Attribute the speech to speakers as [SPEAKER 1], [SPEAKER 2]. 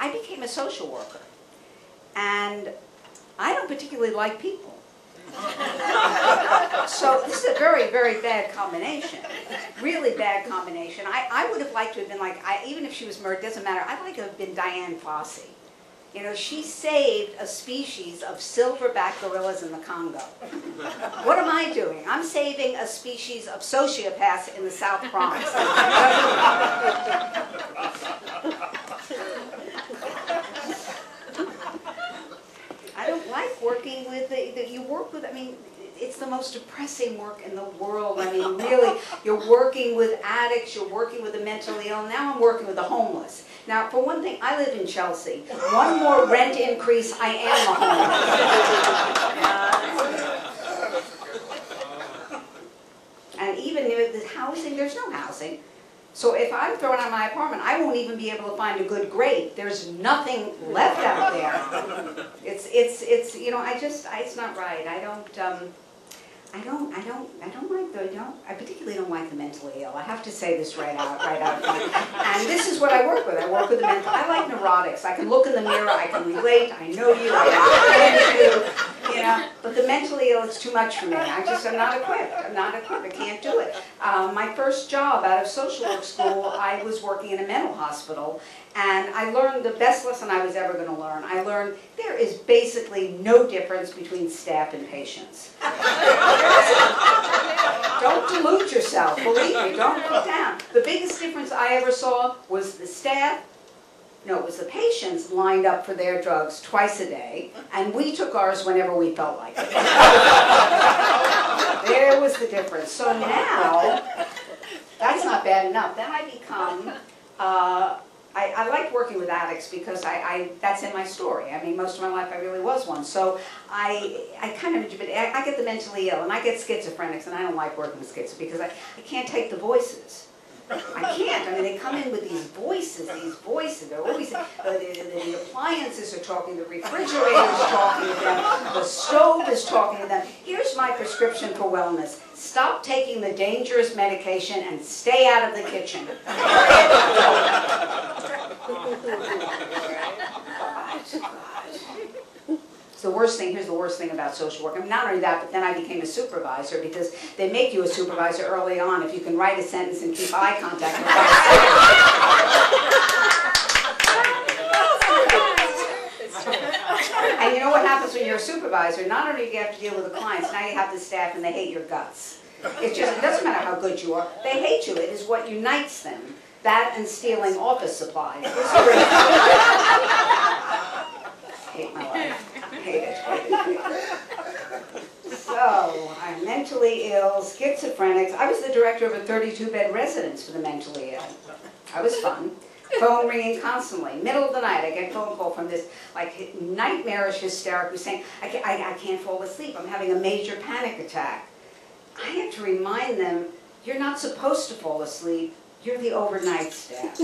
[SPEAKER 1] I became a social worker. And I don't particularly like people. So this is a very, very bad combination. Really bad combination. I would have liked to have been like, even if she was murdered, doesn't matter. I'd like to have been Diane Fossey. You know, she saved a species of silverback gorillas in the Congo. What am I doing? I'm saving a species of sociopaths in the South Bronx. I don't like working with you work with, I mean, it's the most depressing work in the world. I mean, really, you're working with addicts, you're working with the mentally ill. Now I'm working with the homeless. Now, for one thing, I live in Chelsea. One more rent increase, I am a homeless. And even the housing, there's no housing. So if I'm thrown out of my apartment, I won't even be able to find a good grate. There's nothing left out there. It's you know, it's not right. I particularly don't like the mentally ill. I have to say this right out front. And this is what I work with. I work with the mental. I like neurotics. I can look in the mirror. I can relate. I know you. I understand you. You know. But the mentally ill is too much for me. I'm not equipped. I'm not equipped. I can't do it. My first job out of social work school, I was working in a mental hospital. And I learned the best lesson I was ever going to learn. I learned there is basically no difference between staff and patients. Don't delude yourself. Believe me, don't put down. The biggest difference I ever saw was the staff, no, it was the patients lined up for their drugs twice a day, and we took ours whenever we felt like it. There was the difference. So now, that's not bad enough. Then I become... I like working with addicts because that's in my story. I mean, most of my life I really was one. So I get the mentally ill and I get schizophrenics, and I don't like working with schizophrenics because I can't take the voices. I can't. I mean, they come in with these voices. They're always, the appliances are talking, the refrigerator is talking to them, the stove is talking to them. Here's my prescription for wellness. Stop taking the dangerous medication and stay out of the kitchen. The worst thing, here's the worst thing about social work. I mean, not only that, but then I became a supervisor because they make you a supervisor early on if you can write a sentence and keep eye contact with them. And you know what happens when you're a supervisor? Not only do you have to deal with the clients, now you have the staff and they hate your guts. It doesn't matter how good you are. They hate you. It is what unites them. That and stealing office supplies. Hate my life. Hate it. So, I'm mentally ill, schizophrenics. I was the director of a 32-bed residence for the mentally ill. That was fun. Phone ringing constantly. Middle of the night, I get a phone call from this like nightmarish hysteric who's saying, I can't fall asleep. I'm having a major panic attack. I have to remind them, you're not supposed to fall asleep. You're the overnight staff.